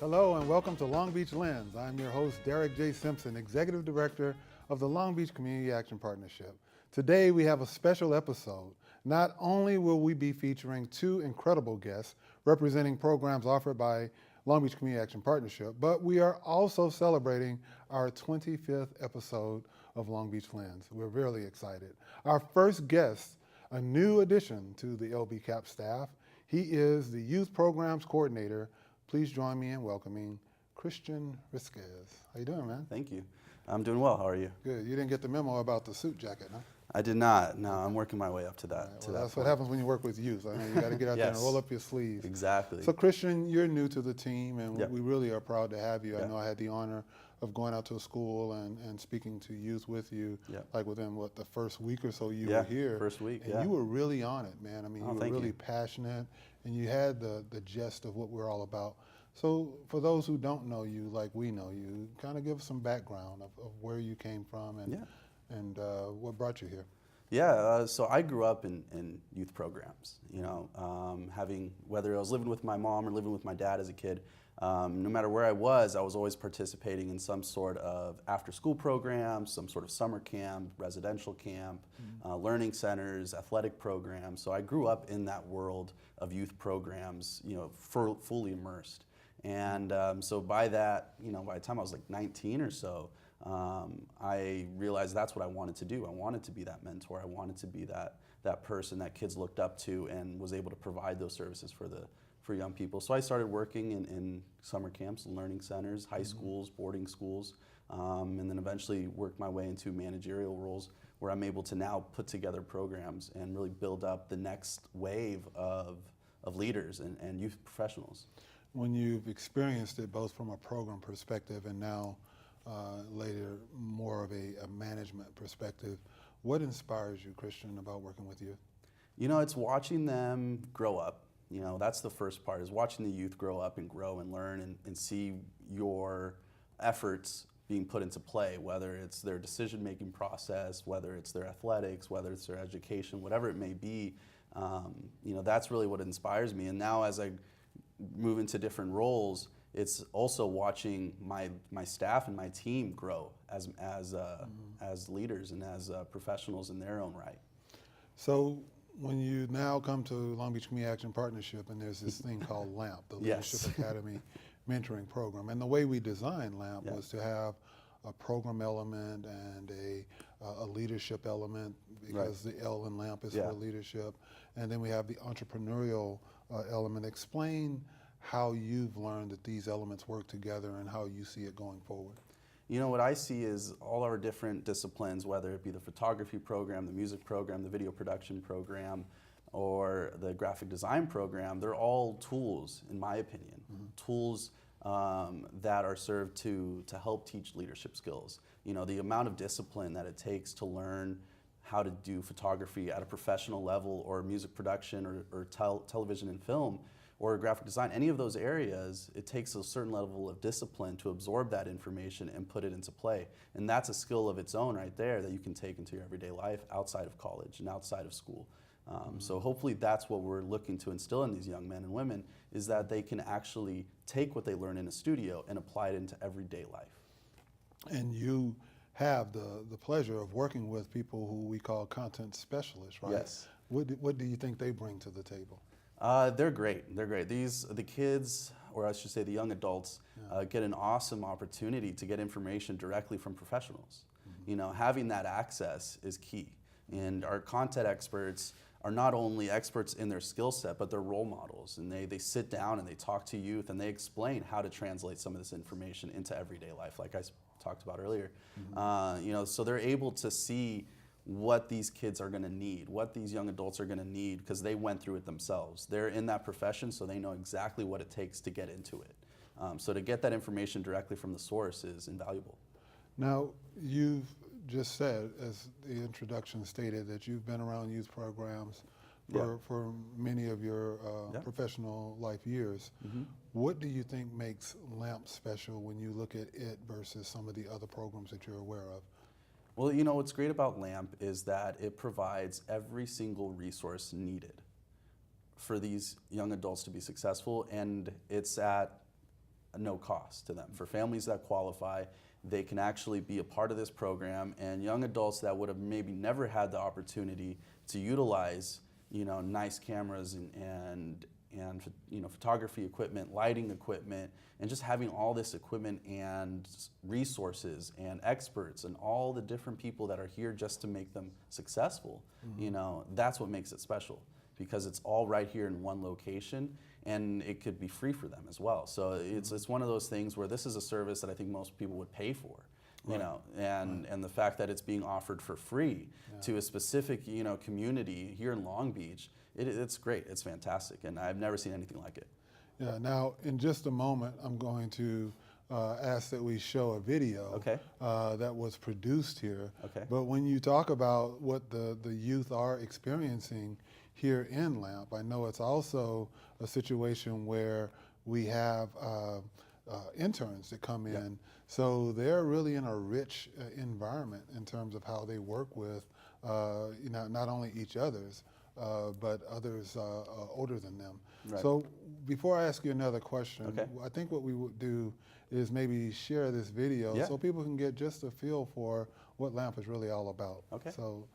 Hello and welcome to Long Beach Lens. I'm your host, Derek J. Simpson, Executive Director of the Long Beach Community Action Partnership. Today we have a special episode. Not only will we be featuring two incredible guests representing programs offered by Long Beach Community Action Partnership, but we are also celebrating our 25th episode of Long Beach Lens. We're really excited. Our first guest, a new addition to the LBCAP staff, he is the Youth Programs Coordinator. Please join me in welcoming Christian Risquez. How you doing, man? Thank you. I'm doing well. How are you? Good. You didn't get the memo about the suit jacket, huh? I did not. No, I'm working my way up to that. Right, well, that's what happens when you work with youth. I mean, you got to get out there and roll up your sleeves. Exactly. So, Christian, you're new to the team, and Yep. we really are proud to have you. Yep. I know I had the honor of going out to a school and speaking to youth with you, Yep. like within, the first week or so you were here. First week, and you were really on it, man. I mean, you were really passionate, and you had the gist of what we're all about. So for those who don't know you like we know you, kind of give us some background of where you came from and what brought you here. Yeah, so I grew up in youth programs, having, whether I was living with my mom or living with my dad as a kid, no matter where I was always participating in some sort of after-school program, some sort of summer camp, residential camp, learning centers, athletic programs. So I grew up in that world of youth programs, fully immersed. And so by that, by the time I was like 19 or so, I realized that's what I wanted to do. I wanted to be that mentor. I wanted to be that person that kids looked up to and was able to provide those services for young people. So I started working in summer camps, learning centers, high schools, boarding schools, and then eventually worked my way into managerial roles where I'm able to now put together programs and really build up the next wave of leaders and youth professionals. When you've experienced it both from a program perspective and now later more of a management perspective, what inspires you, Christian, about working with youth? It's watching them grow up. That's the first part, is watching the youth grow up and grow and learn and see your efforts being put into play, whether it's their decision-making process, whether it's their athletics, whether it's their education, whatever it may be. That's really what inspires me. And now as I move into different roles, it's also watching my staff and my team grow as leaders and as professionals in their own right. So when you now come to Long Beach Community Action Partnership, and there's this thing called LAMP, the Leadership Academy Mentoring Program, and the way we designed LAMP was to have a program element and a leadership element, because the L in LAMP is for leadership, and then we have the entrepreneurial element. Explain how you've learned that these elements work together and how you see it going forward. What I see is all our different disciplines, whether it be the photography program, the music program, the video production program, or the graphic design program, they're all tools, in my opinion, tools that are served to help teach leadership skills. The amount of discipline that it takes to learn how to do photography at a professional level, or music production, or television and film, or graphic design, any of those areas, it takes a certain level of discipline to absorb that information and put it into play. And that's a skill of its own right there that you can take into your everyday life outside of college and outside of school. So hopefully that's what we're looking to instill in these young men and women, is that they can actually take what they learn in a studio and apply it into everyday life. And you have the pleasure of working with people who we call content specialists, right? Yes. What do you think they bring to the table? They're great. They're great. The kids, or I should say the young adults, get an awesome opportunity to get information directly from professionals. Having that access is key. And our content experts are not only experts in their skill set, but they're role models. And they sit down and they talk to youth and they explain how to translate some of this information into everyday life, like I talked about earlier. So they're able to see what these kids are going to need, what these young adults are going to need, because they went through it themselves. They're in that profession, so they know exactly what it takes to get into it. So to get that information directly from the source is invaluable. Now, you've just said, as the introduction stated, that you've been around youth programs for many of your professional life years. What do you think makes LAMP special when you look at it versus some of the other programs that you're aware of? Well, what's great about LAMP is that it provides every single resource needed for these young adults to be successful, and it's at no cost to them. For families that qualify, they can actually be a part of this program, and young adults that would have maybe never had the opportunity to utilize, nice cameras and photography equipment, lighting equipment, and just having all this equipment and resources and experts and all the different people that are here just to make them successful. That's what makes it special, because it's all right here in one location, and it could be free for them as well. So it's one of those things where this is a service that I think most people would pay for. And the fact that it's being offered for free to a specific community here in Long Beach, it's great. It's fantastic, and I've never seen anything like it. Yeah. Now, in just a moment, I'm going to ask that we show a video that was produced here. But when you talk about what the youth are experiencing here in LAMP, I know it's also a situation where we have interns that come in. So they're really in a rich environment in terms of how they work with not only each other's, but others older than them. So before I ask you another question, I think what we would do is maybe share this video so people can get just a feel for what LAMP is really all about. So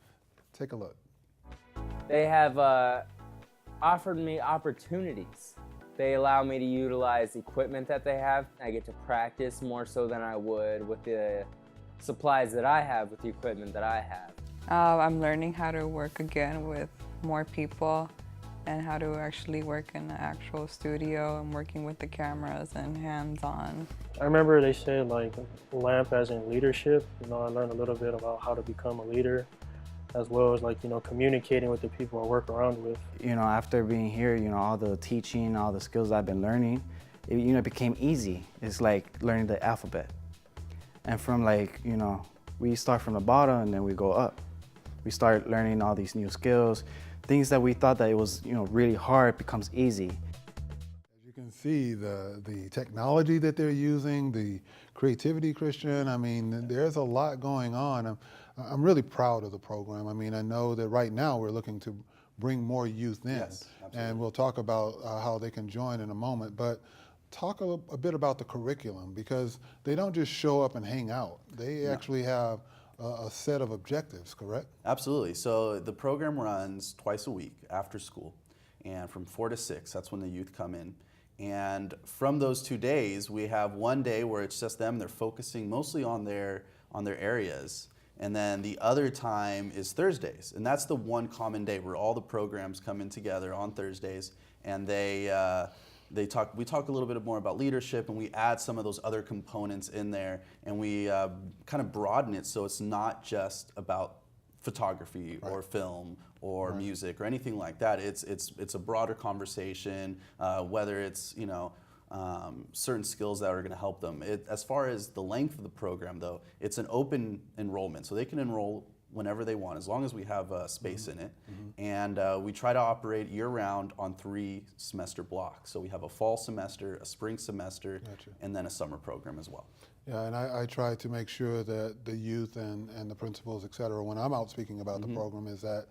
take a look. They have offered me opportunities. They allow me to utilize equipment that they have. I get to practice more so than I would with the supplies that I have with the equipment that I have. I'm learning how to work again with more people and how to actually work in the actual studio and working with the cameras and hands-on. I remember they said like LAMP as in leadership. I learned a little bit about how to become a leader, as well as communicating with the people I work around with. After being here, all the teaching, all the skills I've been learning, it became easy. It's like learning the alphabet. And from we start from the bottom and then we go up. We start learning all these new skills. Things that we thought that it was, really hard becomes easy. As you can see, the technology that they're using, the creativity, Christian, I mean, there's a lot going on. I'm really proud of the program. I mean, I know that right now we're looking to bring more youth in, and we'll talk about how they can join in a moment, but talk a bit about the curriculum, because they don't just show up and hang out. They actually have a set of objectives, correct? Absolutely. So the program runs twice a week after school, and from 4 to 6, that's when the youth come in. And from those 2 days, we have one day where it's just them. They're focusing mostly on their areas. And then the other time is Thursdays. And that's the one common day where all the programs come in together on Thursdays, and we talk a little bit more about leadership, and we add some of those other components in there, and we kind of broaden it so it's not just about photography or film or music or anything like that. It's a broader conversation, whether it's certain skills that are going to help them. As far as the length of the program, though, it's an open enrollment, so they can enroll whenever they want, as long as we have space in it. And we try to operate year-round on 3 semester blocks. So we have a fall semester, a spring semester, and then a summer program as well. Yeah, and I try to make sure that the youth and the principals, et cetera, when I'm out speaking about the program, is that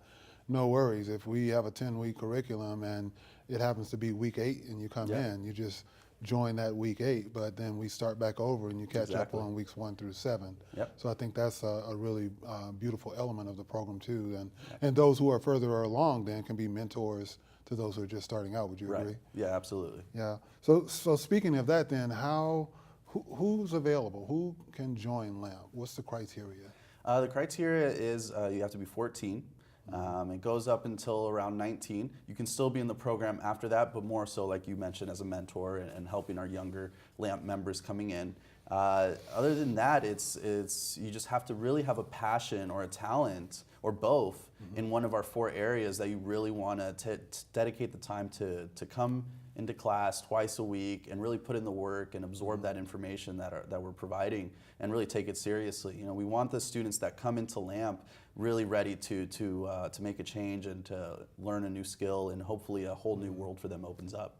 no worries. If we have a 10-week curriculum and it happens to be week 8 and you come in, you just join that week 8, but then we start back over and you catch up on weeks 1 through 7. So I think that's a really beautiful element of the program too. And those who are further along then can be mentors to those who are just starting out. Would you agree? Yeah, absolutely. Yeah. So speaking of that then, who's available? Who can join LAMP? What's the criteria? The criteria is you have to be 14. It goes up until around 19. You can still be in the program after that, but more so, like you mentioned, as a mentor and helping our younger LAMP members coming in. Other than that, it's you just have to really have a passion or a talent or both in one of our 4 areas that you really want to dedicate the time to come into class twice a week and really put in the work and absorb that information that we're providing and really take it seriously. We want the students that come into LAMP really ready to make a change and to learn a new skill, and hopefully a whole new world for them opens up.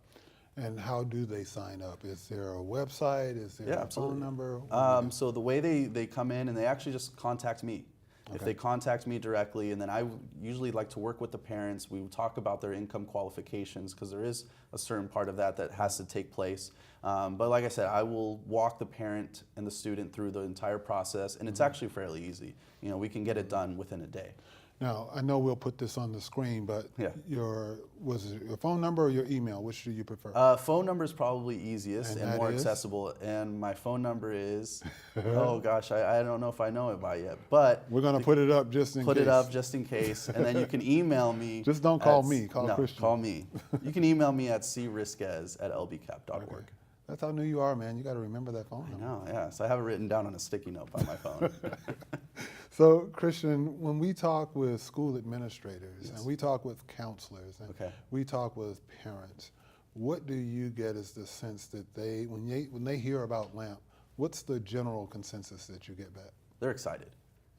And how do they sign up? Is there a website? Is there a phone number? So the way they come in, and they actually just contact me. If they contact me directly, and then I usually like to work with the parents, we would talk about their income qualifications, because there is a certain part of that that has to take place. But like I said, I will walk the parent and the student through the entire process, and it's actually fairly easy. You know, we can get it done within a day. Now, I know we'll put this on the screen, but Yeah. was it your phone number or your email? Which do you prefer? Phone number is probably easiest and that more is? accessible, and my phone number is, oh gosh, I don't know if I know it by yet, but We're going to put it up just in case. put it up just in case, and then you can email me. Just don't call me, call no, Christian. call me. You can email me at crisquez@lbcap.org. Okay. That's how new you are, man. You got to remember that phone number. No, yeah, so I have it written down on a sticky note by my phone. So, Christian, when we talk with school administrators and we talk with counselors and Okay. we talk with parents, what do you get as the sense that when they hear about LAMP, what's the general consensus that you get back? They're excited.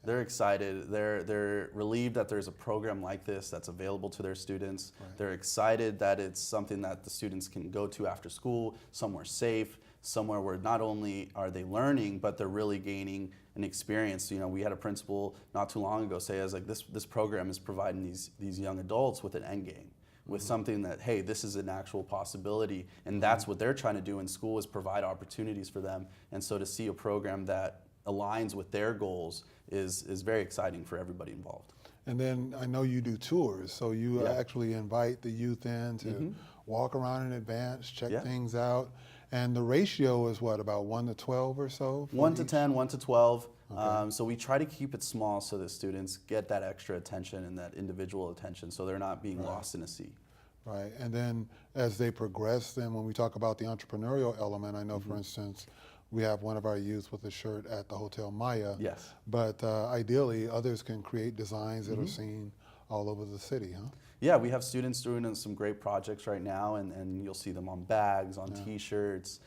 They're excited. They're relieved that there's a program like this that's available to their students. Right. They're excited that it's something that the students can go to after school, somewhere safe, somewhere where not only are they learning, but they're really gaining an experience. You know, we had a principal not too long ago say, "As like this program is providing these young adults with an end game, with something that, hey, this is an actual possibility," and that's what they're trying to do in school, is provide opportunities for them. And so to see a program that aligns with their goals is very exciting for everybody involved. And then I know you do tours, so you Yeah. actually invite the youth in to walk around in advance, check Yeah. things out. And the ratio is what, about 1 to 12 or so? for 1 to each? 10, 1 to 12. Okay. So we try to keep it small so the students get that extra attention and that individual attention, so they're not being lost in a sea. Right, and then as they progress, then when we talk about the entrepreneurial element, I know, for instance, we have one of our youth with a shirt at the Hotel Maya. Yes. But ideally, others can create designs that are seen all over the city, huh? Yeah, we have students doing some great projects right now, and you'll see them on bags, on T-shirts.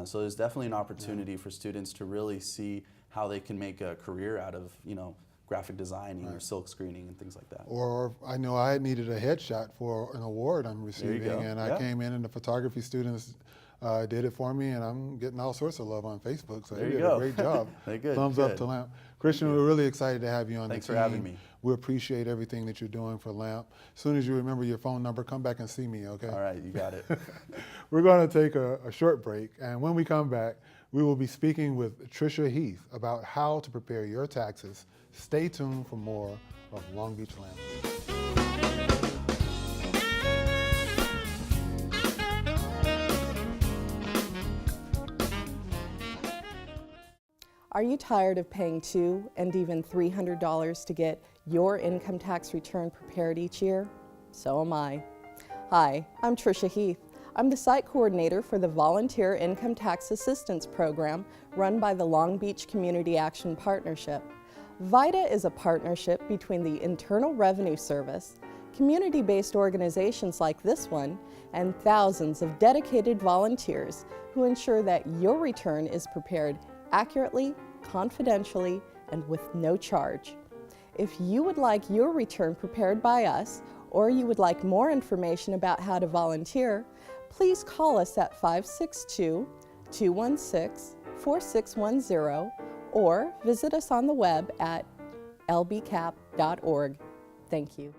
So there's definitely an opportunity for students to really see how they can make a career out of, you know, graphic designing or silk screening and things like that. Or I know I needed a headshot for an award I'm receiving, go. and I Yeah. came in and the photography students did it for me, and I'm getting all sorts of love on Facebook, so There they you did go. a great job. They're good, Thumbs up good. to LAMP. Christian, we're really excited to have you on Thanks the for team. having me. We appreciate everything that you're doing for LAMP. As soon as you remember your phone number, come back and see me, okay? All right, you got it. We're going to take a short break, and when we come back, we will be speaking with Tricia Heath about how to prepare your taxes. Stay tuned for more of Long Beach LAMP. Are you tired of paying $200 and even $300 to get your income tax return prepared each year? So am I. Hi, I'm Tricia Heath. I'm the site coordinator for the Volunteer Income Tax Assistance Program run by the Long Beach Community Action Partnership. VITA is a partnership between the Internal Revenue Service, community-based organizations like this one, and thousands of dedicated volunteers who ensure that your return is prepared accurately, confidentially, and with no charge. If you would like your return prepared by us, or you would like more information about how to volunteer, please call us at 562-216-4610 or visit us on the web at lbcap.org. Thank you.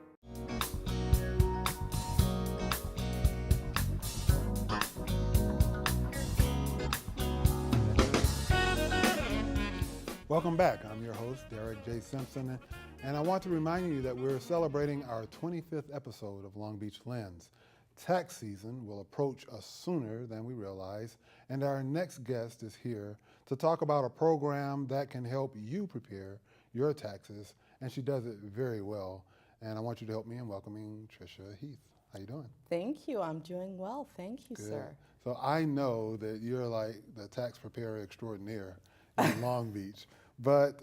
Welcome back. I'm your host, Derek J. Simpson, and I want to remind you that we're celebrating our 25th episode of Long Beach Lens. Tax season will approach us sooner than we realize, and our next guest is here to talk about a program that can help you prepare your taxes, and she does it very well. And I want you to help me in welcoming Tricia Heath. How you doing? Thank you. I'm doing well. Thank you, Good. sir. So I know that you're like the tax preparer extraordinaire in Long Beach. But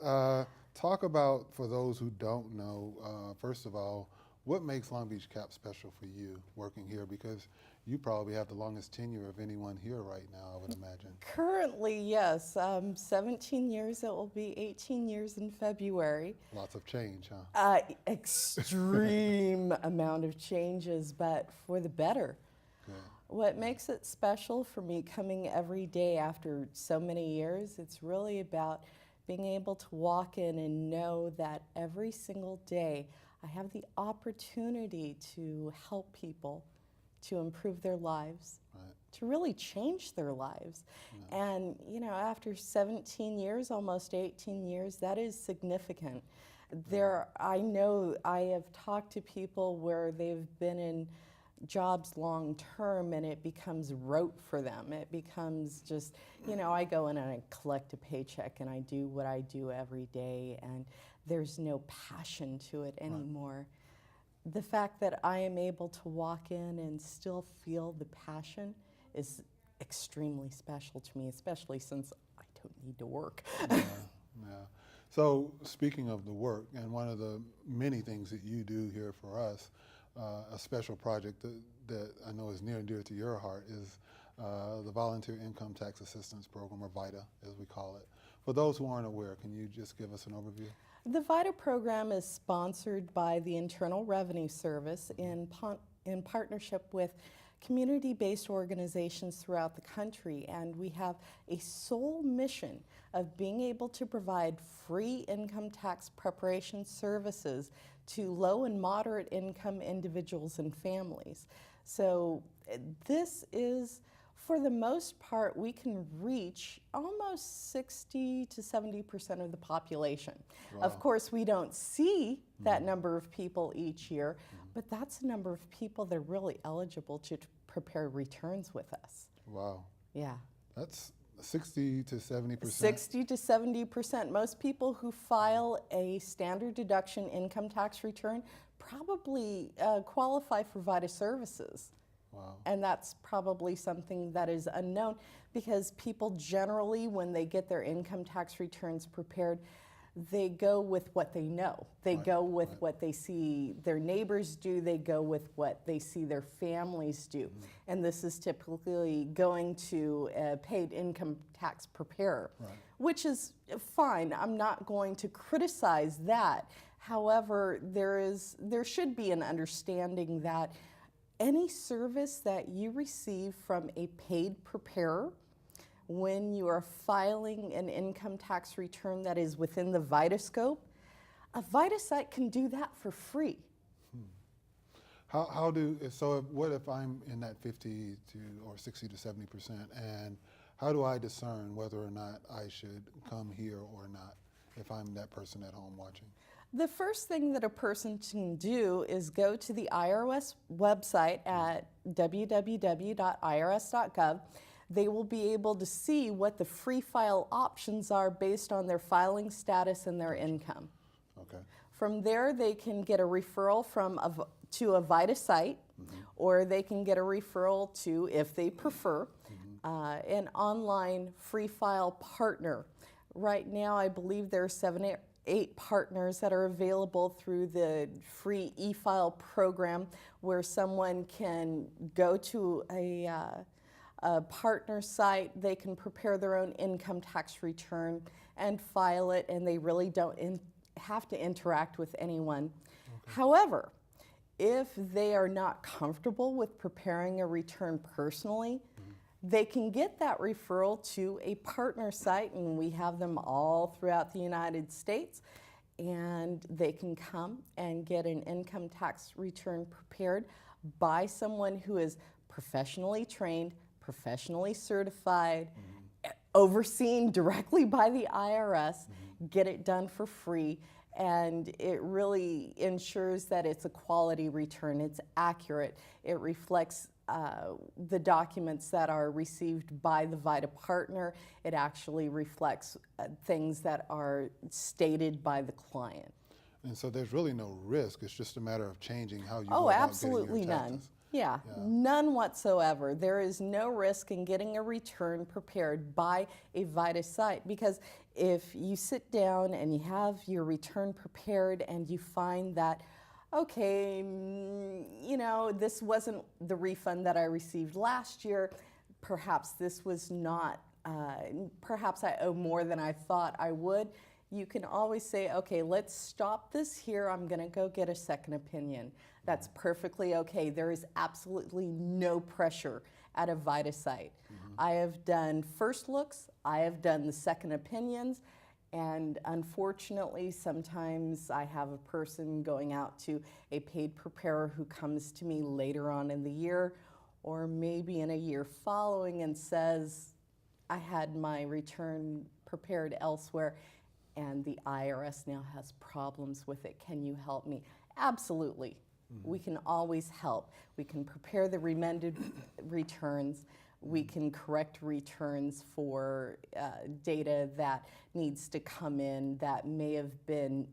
talk about, for those who don't know, first of all, what makes Long Beach CAP special for you working here? Because you probably have the longest tenure of anyone here right now, I would imagine. Currently, yes. 17 years. It will be 18 years in February. Lots of change, huh? Extreme amount of changes, but for the better. Yeah. What makes it special for me coming every day after so many years, it's really about being able to walk in and know that every single day I have the opportunity to help people, to improve their lives, Right. to really change their lives. And, you know, after 17 years, almost 18 years, that is significant. I know I have talked to people where they've been in jobs long term and it becomes rote for them. It becomes just, you know, I go in and I collect a paycheck and I do what I do every day and there's no passion to it anymore. The fact that I am able to walk in and still feel the passion is extremely special to me, especially since I don't need to work. Yeah. So speaking of the work, and one of the many things that you do here for us, a special project that I know is near and dear to your heart is the Volunteer Income Tax Assistance Program, or VITA, as we call it. For those who aren't aware, can you just give us an overview? The VITA program is sponsored by the Internal Revenue Service in partnership with community-based organizations throughout the country, and we have a sole mission of being able to provide free income tax preparation services to low and moderate income individuals and families. So this is, for the most part, we can reach almost 60 to 70% of the population. Wow. Of course, we don't see that number of people each year, but that's the number of people that are really eligible to prepare returns with us. Wow. Yeah. That's 60 to 70%. 60 to 70%. Most people who file a standard deduction income tax return probably qualify for VITA services. Wow. And that's probably something that is unknown because people generally, when they get their income tax returns prepared, they go with what they know. They go with what they see their neighbors do. They go with what they see their families do. And this is typically going to a paid income tax preparer, which is fine. I'm not going to criticize that. However, there should be an understanding that any service that you receive from a paid preparer, when you are filing an income tax return that is within the VITA scope, a VITA site can do that for free. What if I'm in that 50 to or 60 to 70%, and how do I discern whether or not I should come here or not if I'm that person at home watching? The first thing that a person can do is go to the IRS website at www.irs.gov. They will be able to see what the free file options are based on their filing status and their income. Okay. From there, they can get a referral to a VITA site, or they can get a referral to, if they prefer, an online free file partner. Right now, I believe there are 7 or 8 partners that are available through the free e-file program, where someone can go to a partner site, they can prepare their own income tax return and file it, and they really don't have to interact with anyone. However, if they are not comfortable with preparing a return personally, they can get that referral to a partner site, and we have them all throughout the United States, and they can come and get an income tax return prepared by someone who is professionally trained, professionally certified, overseen directly by the IRS, get it done for free, and it really ensures that it's a quality return, it's accurate, it reflects the documents that are received by the VITA partner, it actually reflects things that are stated by the client. And so there's really no risk, it's just a matter of changing how you Oh, go about absolutely getting your none. taxes. Yeah, none whatsoever. There is no risk in getting a return prepared by a VITA site, because if you sit down and you have your return prepared and you find that, okay, you know, this wasn't the refund that I received last year, perhaps this was not, perhaps I owe more than I thought I would, you can always say, okay, let's stop this here. I'm going to go get a second opinion. That's perfectly okay. There is absolutely no pressure at a VITA site. I have done first looks. I have done the second opinions. And unfortunately, sometimes I have a person going out to a paid preparer who comes to me later on in the year, or maybe in a year following, and says, I had my return prepared elsewhere and the IRS now has problems with it. Can you help me? Absolutely. We can always help. We can prepare the remended returns. We can correct returns for data that needs to come in that may have been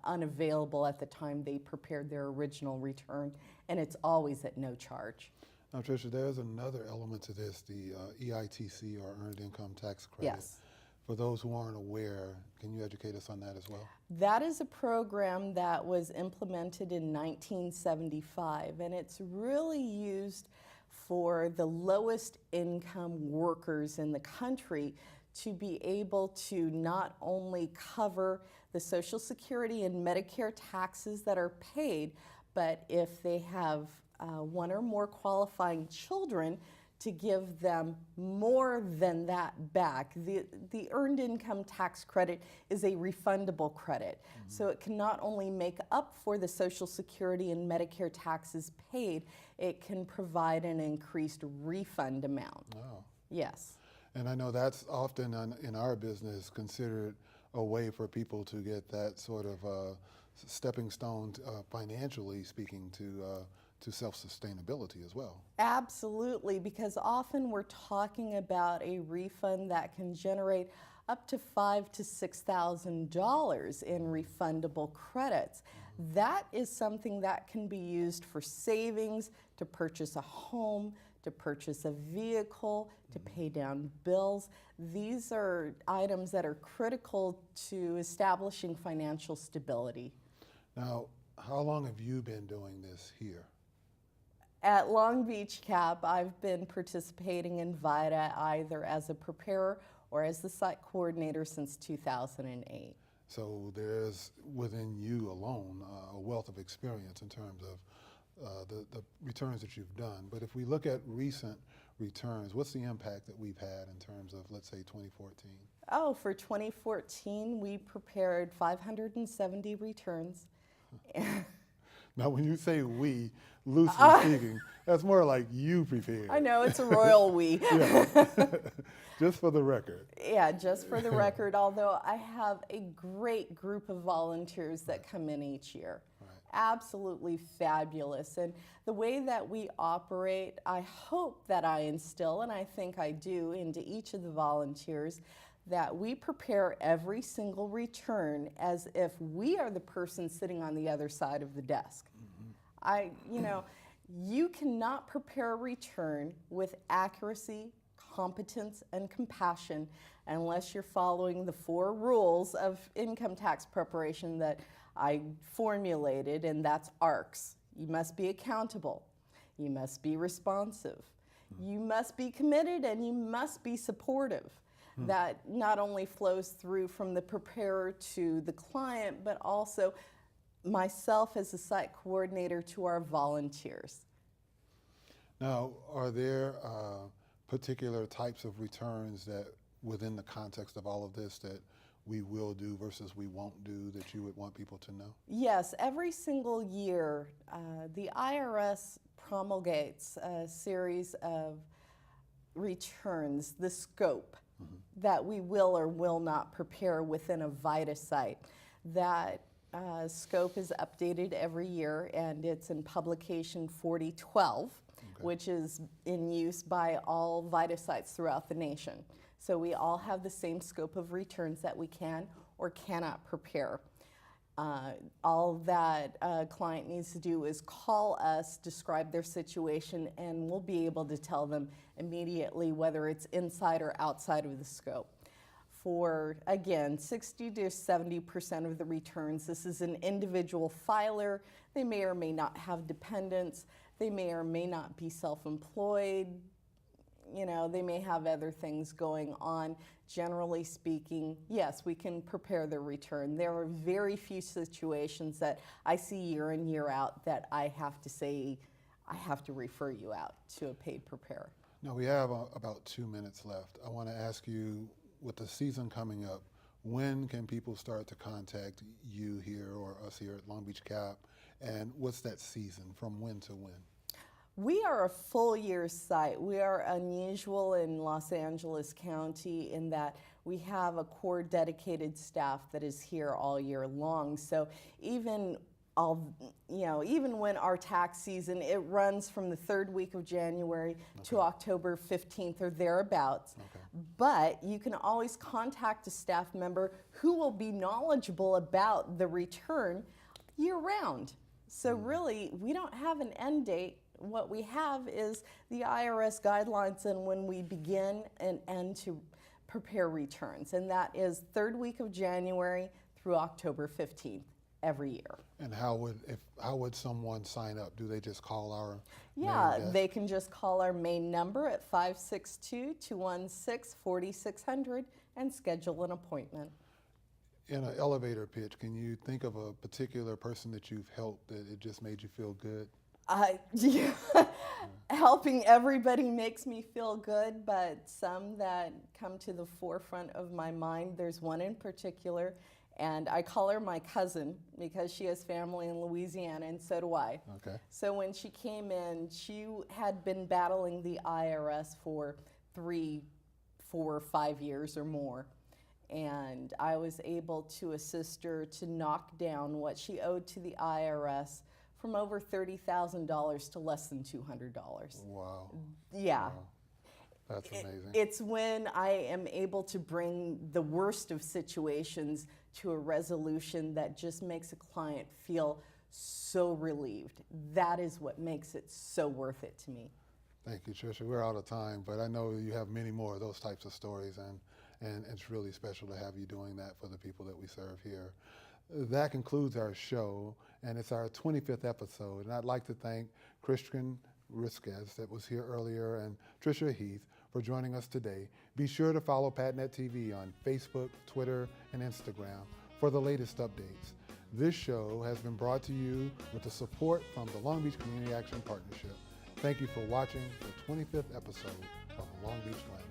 unavailable at the time they prepared their original return, and it's always at no charge. Now, Tricia, there's another element to this, the EITC, or Earned Income Tax Credit. Yes. For those who aren't aware, can you educate us on that as well? That is a program that was implemented in 1975, and it's really used for the lowest income workers in the country to be able to not only cover the Social Security and Medicare taxes that are paid, but if they have one or more qualifying children, to give them more than that back. The Earned Income Tax Credit is a refundable credit. So it can not only make up for the Social Security and Medicare taxes paid, it can provide an increased refund amount. Wow. Yes. And I know that's often in our business considered a way for people to get that sort of stepping stone, financially speaking, to self-sustainability as well. Absolutely, because often we're talking about a refund that can generate up to $5,000 to $6,000 in refundable credits. That is something that can be used for savings, to purchase a home, to purchase a vehicle, to pay down bills. These are items that are critical to establishing financial stability. Now, how long have you been doing this here? At Long Beach CAP, I've been participating in VITA either as a preparer or as the site coordinator since 2008. So there's, within you alone, a wealth of experience in terms of the returns that you've done. But if we look at recent returns, what's the impact that we've had in terms of, let's say, 2014? Oh, for 2014, we prepared 570 returns. Now, when you say we, loosely speaking, that's more like you prepared. I know, it's a royal we. Just for the record. Yeah, just for the record, although I have a great group of volunteers that come in each year. Absolutely fabulous. And the way that we operate, I hope that I instill, and I think I do, into each of the volunteers, that we prepare every single return as if we are the person sitting on the other side of the desk. You cannot prepare a return with accuracy, competence, and compassion unless you're following the 4 rules of income tax preparation that I formulated, and that's ARCs. You must be accountable. You must be responsive. You must be committed, and you must be supportive. That not only flows through from the preparer to the client, but also myself as a site coordinator to our volunteers. Now, are there particular types of returns that, within the context of all of this, that we will do versus we won't do that you would want people to know? Yes, every single year, the IRS promulgates a series of returns, the scope that we will or will not prepare within a VITA site. That scope is updated every year, and it's in publication 4012, which is in use by all VITA sites throughout the nation. So we all have the same scope of returns that we can or cannot prepare. All that a client needs to do is call us, describe their situation, and we'll be able to tell them immediately whether it's inside or outside of the scope. For, again, 60 to 70% of the returns, this is an individual filer. They may or may not have dependents. They may or may not be self-employed. They may have other things going on. Generally speaking, yes, we can prepare their return. There are very few situations that I see year in, year out that I have to say, I have to refer you out to a paid preparer. Now, we have about 2 minutes left. I want to ask you, with the season coming up, when can people start to contact you here or us here at Long Beach CAP? And what's that season, from when to when? We are a full year site. We are unusual in Los Angeles County in that we have a core dedicated staff that is here all year long. So even even when our tax season, it runs from the third week of January to October 15th or thereabouts. But you can always contact a staff member who will be knowledgeable about the return year round. So really, we don't have an end date. What we have is the IRS guidelines and when we begin and end to prepare returns. And that is third week of January through October 15th. Every year. And how would someone sign up? Do they just call our main desk? They can just call our main number at 562-216-4600 and schedule an appointment. In an elevator pitch, can you think of a particular person that you've helped that it just made you feel good? Helping everybody makes me feel good, but some that come to the forefront of my mind, there's one in particular. And I call her my cousin because she has family in Louisiana, and so do I. Okay. So when she came in, she had been battling the IRS for 3, 4, 5 years or more. And I was able to assist her to knock down what she owed to the IRS from over $30,000 to less than $200. Wow. Yeah. Wow. That's amazing. It's when I am able to bring the worst of situations to a resolution that just makes a client feel so relieved. That is what makes it so worth it to me. Thank you, Tricia. We're out of time, but I know you have many more of those types of stories, and it's really special to have you doing that for the people that we serve here. That concludes our show, and it's our 25th episode, and I'd like to thank Christian Risquez that was here earlier and Tricia Heath for joining us today. Be sure to follow PatNet TV on Facebook, Twitter, and Instagram for the latest updates. This show has been brought to you with the support from the Long Beach Community Action Partnership. Thank you for watching the 25th episode of Long Beach Lens.